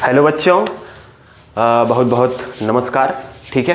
Hello बच्चों, बहुत बहुत नमस्कार। ठीक है,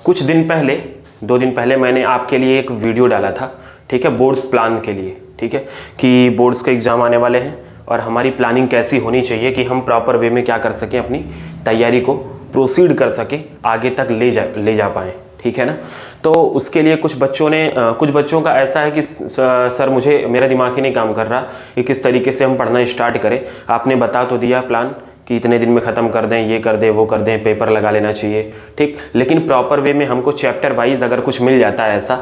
कुछ दिन पहले 2 दिन पहले मैंने आपके लिए एक वीडियो डाला था। ठीक है, बोर्ड्स प्लान के लिए। ठीक है, कि बोर्ड्स के एग्ज़ाम आने वाले हैं और हमारी प्लानिंग कैसी होनी चाहिए कि हम प्रॉपर वे में क्या कर सकें, अपनी तैयारी को प्रोसीड कर सकें, आगे तक ले जा पाएँ। ठीक है ना। तो उसके लिए कुछ बच्चों का ऐसा है कि सर मुझे मेरा दिमाग ही नहीं काम कर रहा कि किस तरीके से हम पढ़ना स्टार्ट करें। आपने बता तो दिया प्लान कि इतने दिन में ख़त्म कर दें, ये कर दें, वो कर दें, पेपर लगा लेना चाहिए। ठीक, लेकिन प्रॉपर वे में हमको चैप्टर वाइज अगर कुछ मिल जाता है ऐसा,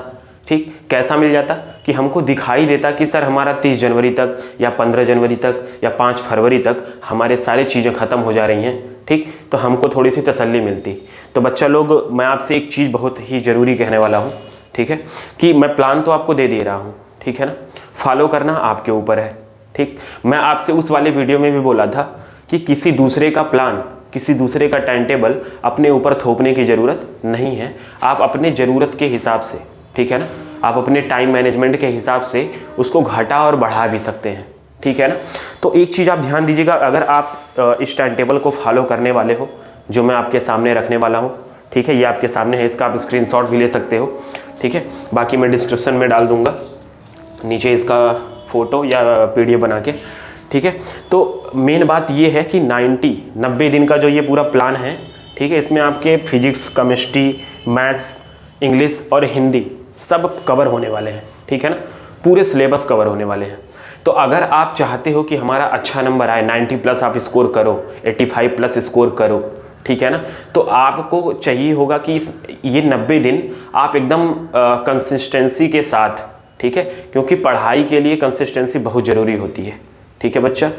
ठीक, कैसा मिल जाता कि हमको दिखाई देता कि सर हमारा 30 जनवरी तक या 15 जनवरी तक या 5 फरवरी तक हमारे सारी चीज़ें ख़त्म हो जा रही हैं। ठीक, तो हमको थोड़ी सी तसल्ली मिलती। तो बच्चा लोग, मैं आपसे एक चीज़ बहुत ही ज़रूरी कहने वाला हूँ। ठीक है, कि मैं प्लान तो आपको दे रहा हूँ, ठीक है ना, फॉलो करना आपके ऊपर है। ठीक, मैं आपसे उस वाले वीडियो में भी बोला था कि किसी दूसरे का प्लान, किसी दूसरे का टाइम टेबल अपने ऊपर थोपने की ज़रूरत नहीं है। आप अपने ज़रूरत के हिसाब से, ठीक है ना, आप अपने टाइम मैनेजमेंट के हिसाब से उसको घटा और बढ़ा भी सकते हैं। ठीक है ना। तो एक चीज़ आप ध्यान दीजिएगा, अगर आप इस टाइम टेबल को फॉलो करने वाले हो जो मैं आपके सामने रखने वाला हूँ, ठीक है, ये आपके सामने है, इसका आप स्क्रीनशॉट भी ले सकते हो। ठीक है, बाकी मैं डिस्क्रिप्शन में डाल दूँगा नीचे इसका फ़ोटो या PDF बना के। ठीक है, तो मेन बात ये है कि 90 दिन का जो ये पूरा प्लान है, ठीक है, इसमें आपके फिजिक्स, केमिस्ट्री, मैथ्स, इंग्लिश और हिंदी सब कवर होने वाले हैं। ठीक है ना, पूरे सिलेबस कवर होने वाले हैं। तो अगर आप चाहते हो कि हमारा अच्छा नंबर आए, 90+ आप स्कोर करो, 85+ स्कोर करो, ठीक है ना, तो आपको चाहिए होगा कि ये 90 दिन आप एकदम कंसिस्टेंसी के साथ, ठीक है, क्योंकि पढ़ाई के लिए कंसिस्टेंसी बहुत ज़रूरी होती है। ठीक है बच्चा,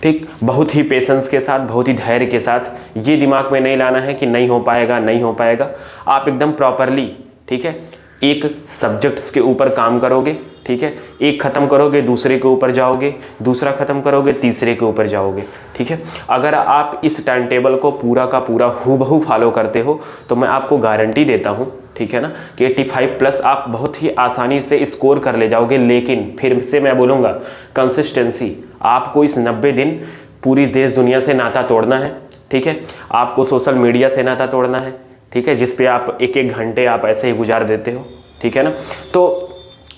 ठीक, बहुत ही पेशेंस के साथ, बहुत ही धैर्य के साथ, ये दिमाग में नहीं लाना है कि नहीं हो पाएगा, नहीं हो पाएगा। आप एकदम प्रॉपरली, ठीक है, एक सब्जेक्ट्स के ऊपर काम करोगे, ठीक है, एक ख़त्म करोगे दूसरे के ऊपर जाओगे, दूसरा ख़त्म करोगे तीसरे के ऊपर जाओगे। ठीक है, अगर आप इस टाइम टेबल को पूरा का पूरा हूबहू फॉलो करते हो तो मैं आपको गारंटी देता हूँ, ठीक है ना, कि 85+ आप बहुत ही आसानी से स्कोर कर ले जाओगे। लेकिन फिर से मैं बोलूँगा, कंसिस्टेंसी, आपको इस 90 दिन पूरी देश दुनिया से नाता तोड़ना है। ठीक है, आपको सोशल मीडिया से नाता तोड़ना है, ठीक है, जिस पे आप एक घंटे आप ऐसे ही गुजार देते हो। ठीक है ना, तो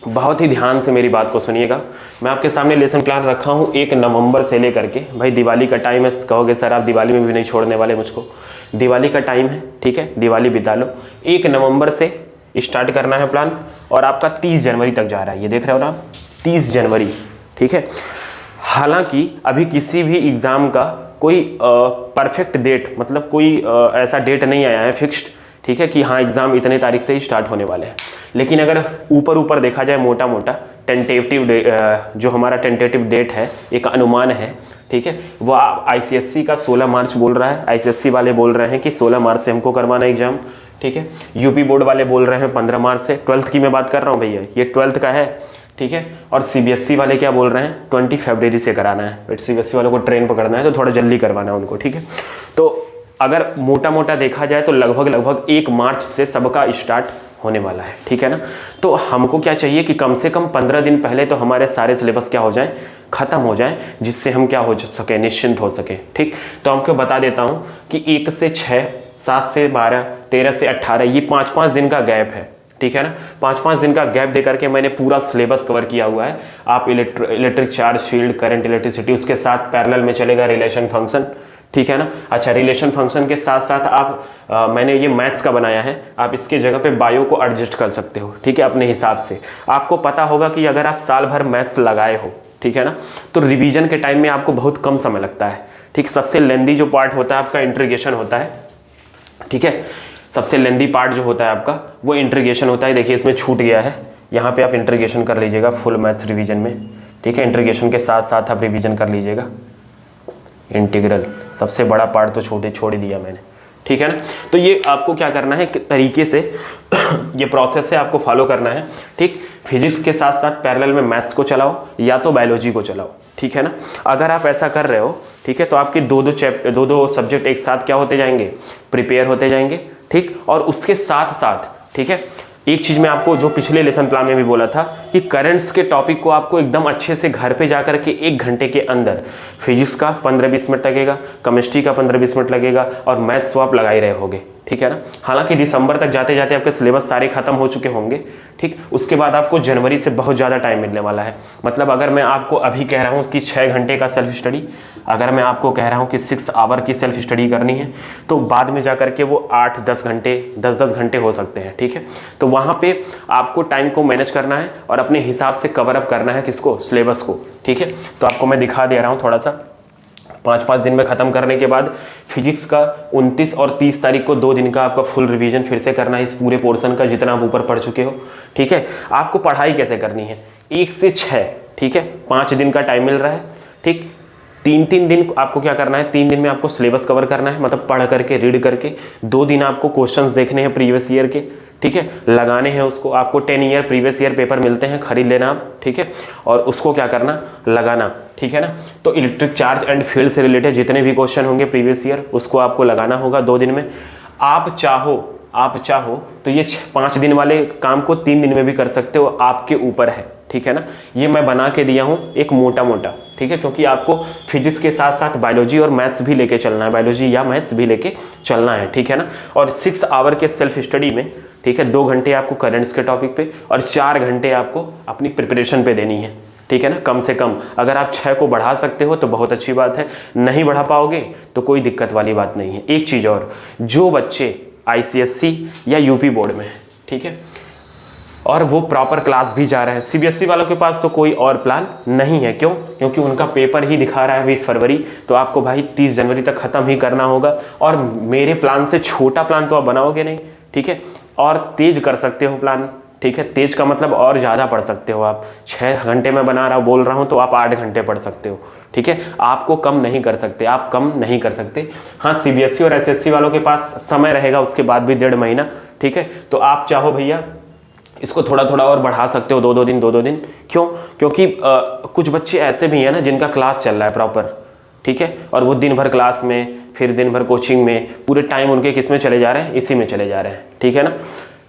बहुत ही ध्यान से मेरी बात को सुनिएगा। मैं आपके सामने लेसन प्लान रखा हूँ 1 नवंबर से लेकर के, भाई दिवाली का टाइम है, कहोगे सर आप दिवाली में भी नहीं छोड़ने वाले मुझको, दिवाली का टाइम है, ठीक है, दिवाली बिता लो। 1 नवंबर से स्टार्ट करना है प्लान और आपका 30 जनवरी तक जा रहा है, ये देख रहे हो ना आप, 30 जनवरी। ठीक है, हालांकि अभी किसी भी एग्ज़ाम का कोई परफेक्ट डेट, मतलब कोई ऐसा डेट नहीं आया है फिक्स्ड, ठीक है, कि हाँ एग्ज़ाम इतने तारीख से ही स्टार्ट होने वाले हैं। लेकिन अगर ऊपर देखा जाए, मोटा मोटा टेंटेटिव जो हमारा टेंटेटिव डेट है, एक अनुमान है, ठीक है, वो ICSE का 16 मार्च बोल रहा है। ICSE वाले बोल रहे हैं कि 16 मार्च से हमको करवाना एग्ज़ाम। ठीक है, UP बोर्ड वाले बोल रहे हैं 15 मार्च से। 12th की मैं बात कर रहा हूँ भैया, ये 12th का है। ठीक है, और CBSE वाले क्या बोल रहे हैं, 20 फरवरी से कराना है। बट CBSE वालों को ट्रेन पकड़ना है तो थोड़ा जल्दी करवाना है उनको। ठीक है, तो अगर मोटा देखा जाए तो लगभग 1 मार्च से सबका स्टार्ट होने वाला है। ठीक है ना, तो हमको क्या चाहिए कि कम से कम 15 दिन पहले तो हमारे सारे सिलेबस क्या हो जाएं, ख़त्म हो जाएं, जिससे हम क्या हो सके, निश्चिंत हो सके। ठीक, तो आपको बता देता हूँ कि 1 से 6, 7 से 12, 13 से 18, ये 5-5 दिन का गैप है। ठीक है ना, 5-5 दिन का गैप दे करके मैंने पूरा सिलेबस कवर किया हुआ है। आप electric charge field, current, electricity, उसके साथ पैरेलल में चलेगा रिलेशन फंक्शन। ठीक है ना, अच्छा, रिलेशन फंक्शन के साथ साथ आप मैंने ये मैथ्स का बनाया है, आप इसके जगह पे बायो को एडजस्ट कर सकते हो। ठीक है, अपने हिसाब से। आपको पता होगा कि अगर आप साल भर मैथ्स लगाए हो, ठीक है ना, तो रिवीजन के टाइम में आपको बहुत कम समय लगता है। ठीक, सबसे लेंदी जो पार्ट होता है आपका इंटीग्रेशन होता है। ठीक है, सबसे लेंदी पार्ट जो होता है आपका वो इंटीग्रेशन होता है। देखिए इसमें छूट गया है, यहाँ पे आप इंटीग्रेशन कर लीजिएगा फुल मैथ्स रिवीजन में। ठीक है, इंटीग्रेशन के साथ साथ आप रिवीजन कर लीजिएगा। इंटीग्रल सबसे बड़ा पार्ट तो छोड़ ही दिया मैंने। ठीक है ना, तो ये आपको क्या करना है, तरीके से ये प्रोसेस है, आपको फॉलो करना है। ठीक, फिजिक्स के साथ साथ पैरेलल में मैथ्स को चलाओ या तो बायोलॉजी को चलाओ। ठीक है ना, अगर आप ऐसा कर रहे हो, ठीक है, तो आपके दो सब्जेक्ट एक साथ क्या होते जाएंगे, प्रिपेयर होते जाएंगे। ठीक, और उसके साथ साथ, ठीक है, एक चीज़ मैं आपको जो पिछले लेसन प्लान में भी बोला था कि करंट्स के टॉपिक को आपको एकदम अच्छे से घर पे जा करके 1 घंटे के अंदर फिजिक्स का 15-20 मिनट लगेगा, केमिस्ट्री का 15-20 मिनट लगेगा और मैथ्स तो आप लगा ही रहे होगे, ठीक है ना। हालांकि दिसंबर तक जाते जाते आपके सिलेबस सारे खत्म हो चुके होंगे, ठीक। उसके बाद आपको जनवरी से बहुत ज़्यादा टाइम मिलने वाला है। मतलब अगर मैं आपको अभी कह रहा हूँ कि 6 घंटे का सेल्फ स्टडी, अगर मैं आपको कह रहा हूँ कि 6 आवर की सेल्फ स्टडी करनी है, तो बाद में जा करके वो 8-10 घंटे 10-10 घंटे हो सकते हैं, ठीक है। तो वहाँ पे आपको टाइम को मैनेज करना है और अपने हिसाब से कवर अप करना है किसको, सिलेबस को, ठीक है। तो आपको मैं दिखा दे रहा हूँ थोड़ा सा। 5-5 दिन में ख़त्म करने के बाद फिजिक्स का 29 और 30 तारीख को 2 दिन का आपका फुल रिवीजन फिर से करना है इस पूरे पोर्शन का जितना आप ऊपर पढ़ चुके हो, ठीक है। आपको पढ़ाई कैसे करनी है, 1 से 6, ठीक है, 5 दिन का टाइम मिल रहा है, ठीक। 3-3 दिन आपको क्या करना है, 3 दिन में आपको सिलेबस कवर करना है, मतलब पढ़ करके रीड करके। 2 दिन आपको क्वेश्चंस देखने हैं प्रीवियस ईयर के, ठीक है, लगाने हैं उसको। आपको 10 ईयर प्रीवियस ईयर पेपर मिलते हैं, खरीद लेना आप, ठीक है, और उसको क्या करना, लगाना, ठीक है ना। तो इलेक्ट्रिक चार्ज एंड फील्ड से रिलेटेड जितने भी क्वेश्चन होंगे प्रीवियस ईयर, उसको आपको लगाना होगा 2 दिन में। आप चाहो तो ये 5 दिन वाले काम को 3 दिन में भी कर सकते हो, आपके ऊपर है, ठीक है ना। ये मैं बना के दिया हूँ एक मोटा, ठीक है, क्योंकि आपको फिजिक्स के साथ साथ बायोलॉजी और मैथ्स भी लेके चलना है, बायोलॉजी या मैथ्स भी लेके चलना है, ठीक है ना। और 6 आवर के सेल्फ स्टडी में, ठीक है, 2 घंटे आपको करंट्स के टॉपिक पे और 4 घंटे आपको अपनी प्रिपरेशन पे देनी है, ठीक है ना, कम से कम। अगर आप 6 को बढ़ा सकते हो तो बहुत अच्छी बात है, नहीं बढ़ा पाओगे तो कोई दिक्कत वाली बात नहीं है। एक चीज़ और, जो बच्चे ICSE या यूपी बोर्ड में है, ठीक है, और वो प्रॉपर क्लास भी जा रहे हैं, CBSE वालों के पास तो कोई और प्लान नहीं है। क्यों? क्योंकि उनका पेपर ही दिखा रहा है 20 फरवरी, तो आपको भाई 30 जनवरी तक ख़त्म ही करना होगा। और मेरे प्लान से छोटा प्लान तो आप बनाओगे नहीं, ठीक है, और तेज कर सकते हो प्लान, ठीक है। तेज का मतलब और ज़्यादा पढ़ सकते हो आप। 6 घंटे में बोल रहा हूँ तो आप 8 घंटे पढ़ सकते हो, ठीक है। आपको कम नहीं कर सकते, आप कम नहीं कर सकते। हाँ, CBSE और SSC वालों के पास समय रहेगा उसके बाद भी 1.5 महीना, ठीक है। तो आप चाहो भैया इसको थोड़ा थोड़ा और बढ़ा सकते हो, 2-2 दिन। क्यों? क्योंकि कुछ बच्चे ऐसे भी हैं ना जिनका क्लास चल रहा है प्रॉपर, ठीक है, और वो दिन भर क्लास में, फिर दिन भर कोचिंग में, पूरे टाइम उनके किस में चले जा रहे हैं, इसी में चले जा रहे हैं, ठीक है ना।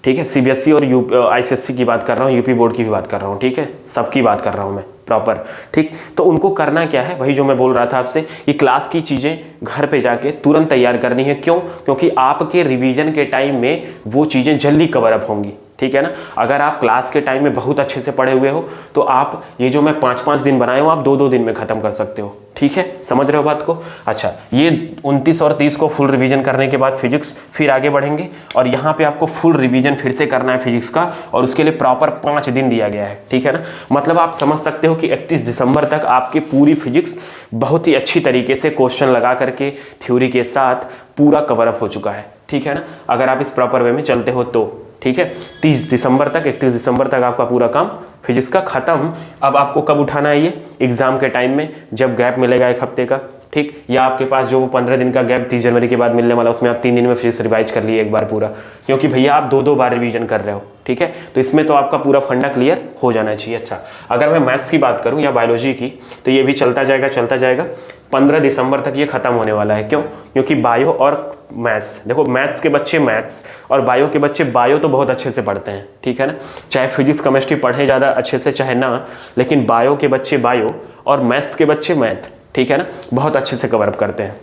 ठीक है, CBSE और ICSE की बात कर रहा हूँ, यूपी बोर्ड की भी बात कर रहा हूँ, ठीक है, सबकी बात कर रहा हूँ मैं प्रॉपर, ठीक। तो उनको करना क्या है, वही जो मैं बोल रहा था आपसे, ये क्लास की चीज़ें घर पे जाके तुरंत तैयार करनी है। क्यों? क्योंकि आपके रिवीजन के टाइम में वो चीज़ें जल्दी कवर अप होंगी, ठीक है ना। अगर आप क्लास के टाइम में बहुत अच्छे से पढ़े हुए हो तो आप ये जो मैं 5-5 दिन बनाए हो आप 2-2 दिन में ख़त्म कर सकते हो, ठीक है, समझ रहे हो बात को। अच्छा, ये 29 और 30 को फुल रिवीजन करने के बाद फिजिक्स, फिर आगे बढ़ेंगे और यहाँ पे आपको फुल रिवीजन फिर से करना है फिजिक्स का, और उसके लिए प्रॉपर 5 दिन दिया गया है, ठीक है ना। मतलब आप समझ सकते हो कि 31 दिसंबर तक आपकी पूरी फिजिक्स बहुत ही अच्छी तरीके से क्वेश्चन लगा करके थ्योरी के साथ पूरा कवर अप हो चुका है, ठीक है ना, अगर आप इस प्रॉपर वे में चलते हो तो, ठीक है। 31 दिसंबर तक आपका पूरा काम फिजिक्स का खत्म। अब आपको कब उठाना है ये, एग्जाम के टाइम में, जब गैप मिलेगा 1 हफ्ते का, ठीक, या आपके पास जो वो 15 दिन का गैप 30 जनवरी के बाद मिलने वाला, उसमें आप 3 दिन में फिजिक्स रिवाइज कर लिए एक बार पूरा, क्योंकि भैया आप 2-2 बार रिवीजन कर रहे हो, ठीक है। तो इसमें तो आपका पूरा फंडा क्लियर हो जाना चाहिए। अच्छा, अगर मैं मैथ्स की बात करूं या बायोलॉजी की, तो ये भी चलता जाएगा 15 दिसंबर तक ये खत्म होने वाला है। क्यों? क्योंकि बायो और मैथ्स, देखो मैथ्स के बच्चे मैथ्स और बायो के बच्चे बायो तो बहुत अच्छे से पढ़ते हैं, ठीक है ना, चाहे फिजिक्स केमिस्ट्री पढ़े ज़्यादा अच्छे से चाहे ना, लेकिन बायो के बच्चे बायो और मैथ्स के बच्चे मैथ, ठीक है ना, बहुत अच्छे से कवर अप करते हैं,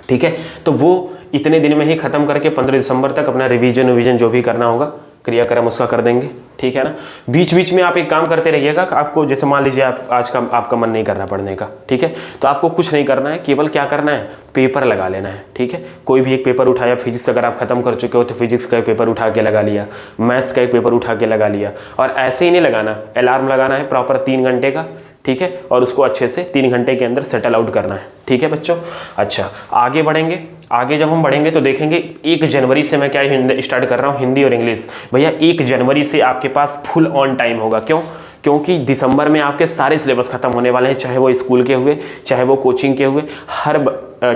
ठीक है। तो वो इतने दिन में ही खत्म करके 15 दिसंबर तक अपना रिवीजन जो भी करना होगा, क्रियाक्रम उसका कर देंगे, ठीक है ना। बीच बीच में आप एक काम करते रहिएगा, आपको जैसे मान लीजिए आप आज का आपका मन नहीं कर रहा पढ़ने का, ठीक है, तो आपको कुछ नहीं करना है, केवल क्या करना है, पेपर लगा लेना है, ठीक है। कोई भी एक पेपर उठाया, फिजिक्स अगर आप खत्म कर चुके हो तो फिजिक्स का एक पेपर उठा के लगा लिया, मैथ्स का एक पेपर उठा के लगा लिया, और ऐसे ही नहीं लगाना, अलार्म लगाना है प्रॉपर 3 घंटे का, ठीक है, और उसको अच्छे से 3 घंटे के अंदर सेटल आउट करना है, ठीक है बच्चों। अच्छा, आगे बढ़ेंगे, आगे जब हम बढ़ेंगे तो देखेंगे 1 जनवरी से मैं क्या स्टार्ट कर रहा हूँ, हिंदी और इंग्लिश। भैया 1 जनवरी से आपके पास फुल ऑन टाइम होगा। क्यों? क्योंकि दिसंबर में आपके सारे सिलेबस खत्म होने वाले हैं, चाहे वो स्कूल के हुए चाहे वो कोचिंग के हुए, हर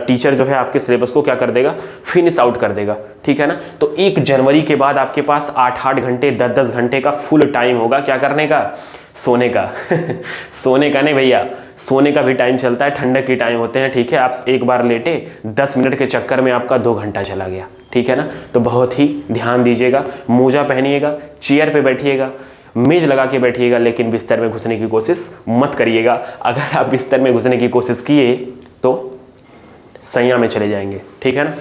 टीचर जो है आपके सिलेबस को क्या कर देगा, फिनिश आउट कर देगा, ठीक है ना। तो 1 जनवरी के बाद आपके पास 8-8 घंटे 10-10 घंटे का फुल टाइम होगा, क्या करने का, सोने का सोने का नहीं भैया, सोने का भी टाइम चलता है, ठंडक के टाइम होते हैं, ठीक है। आप एक बार लेटे 10 मिनट के चक्कर में आपका 2 घंटा चला गया, ठीक है ना। तो बहुत ही ध्यान दीजिएगा, मोजा पहनिएगा, चेयर पे बैठिएगा, मेज लगा के बैठिएगा, लेकिन बिस्तर में घुसने की कोशिश मत करिएगा। अगर आप बिस्तर में घुसने की कोशिश किए तो सैया में चले जाएंगे, ठीक है ना।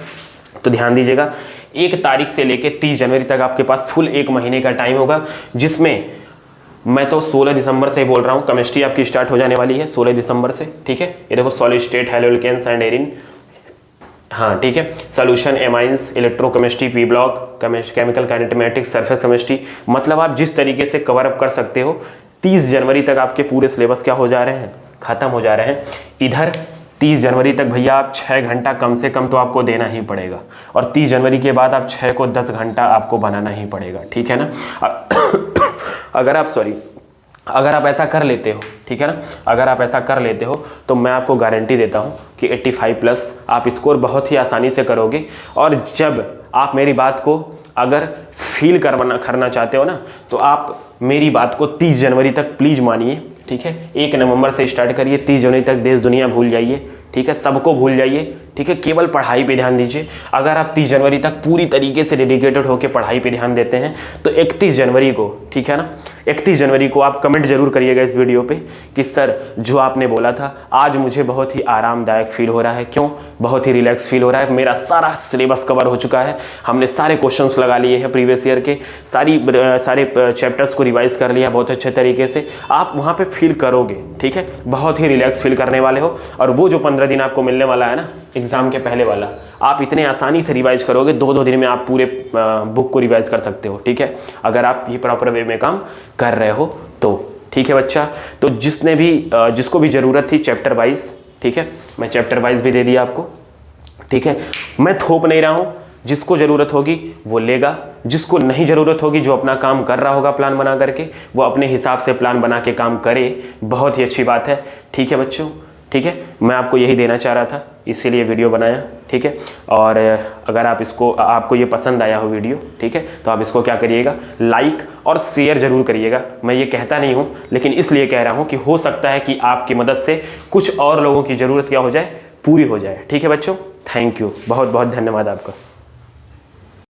तो ध्यान दीजिएगा, 1 तारीख से लेके 30 जनवरी तक आपके पास फुल 1 महीने का टाइम होगा, जिसमें मैं तो 16 दिसंबर से ही बोल रहा हूँ, केमिस्ट्री आपकी स्टार्ट हो जाने वाली है 16 दिसंबर से, ठीक है। ये देखो सॉलिड स्टेट, हैलोल्केन्स एंड एरिन, हाँ ठीक है, solution, amines, electrochemistry, P block, chemical kinematics, surface chemistry, मतलब आप जिस तरीके से कवर अप कर सकते हो 30 जनवरी तक आपके पूरे सिलेबस क्या हो जा रहे हैं, खत्म हो जा रहे हैं। इधर 30 जनवरी तक भैया आप 6 घंटा कम से कम तो आपको देना ही पड़ेगा, और 30 जनवरी के बाद आप 6 को 10 घंटा आपको बनाना ही पड़ेगा, ठीक है ना। अगर आप ऐसा कर लेते हो, ठीक है ना, अगर आप ऐसा कर लेते हो तो मैं आपको गारंटी देता हूँ कि 85+ आप स्कोर बहुत ही आसानी से करोगे। और जब आप मेरी बात को अगर फील करना चाहते हो ना, तो आप मेरी बात को 30 जनवरी तक प्लीज़ मानिए, ठीक है। 1 नवंबर से स्टार्ट करिए, 30 जनवरी तक देश दुनिया भूल जाइए, ठीक है, सबको भूल जाइए, ठीक है, केवल पढ़ाई पे ध्यान दीजिए। अगर आप 30 जनवरी तक पूरी तरीके से डेडिकेटेड होकर पढ़ाई पे ध्यान देते हैं तो 31 जनवरी को, ठीक है ना, 31 जनवरी को आप कमेंट जरूर करिएगा इस वीडियो पे कि सर जो आपने बोला था आज मुझे बहुत ही आरामदायक फील हो रहा है। क्यों? बहुत ही रिलैक्स फील हो रहा है, मेरा सारा सिलेबस कवर हो चुका है, हमने सारे क्वेश्चंस लगा लिए हैं प्रीवियस ईयर के, सारे चैप्टर्स को रिवाइज कर लिया बहुत अच्छे तरीके से। आप वहाँ पर फील करोगे, ठीक है, बहुत ही रिलैक्स फील करने वाले हो। और वो जो 15 दिन आपको मिलने वाला है ना एग्जाम के पहले वाला, आप इतने आसानी से रिवाइज करोगे, 2-2 दिन में आप पूरे बुक को रिवाइज कर सकते हो, ठीक है, अगर आप ये प्रॉपर वे में काम कर रहे हो तो, ठीक है बच्चा। तो जिसको भी ज़रूरत थी चैप्टर वाइज, ठीक है, मैं चैप्टर वाइज भी दे दिया आपको, ठीक है, मैं थोप नहीं रहा हूँ, जिसको ज़रूरत होगी वो लेगा, जिसको नहीं ज़रूरत होगी, जो अपना काम कर रहा होगा प्लान बना करके, वो अपने हिसाब से प्लान बना के काम करे, बहुत ही अच्छी बात है, ठीक है बच्चों, ठीक है। मैं आपको यही देना चाह रहा था, इसीलिए वीडियो बनाया, ठीक है। और अगर आपको ये पसंद आया हो वीडियो, ठीक है, तो आप इसको क्या करिएगा, लाइक और शेयर ज़रूर करिएगा। मैं ये कहता नहीं हूँ, लेकिन इसलिए कह रहा हूँ कि हो सकता है कि आपकी मदद से कुछ और लोगों की ज़रूरत क्या हो जाए, पूरी हो जाए, ठीक है बच्चों। थैंक यू, बहुत बहुत धन्यवाद आपका।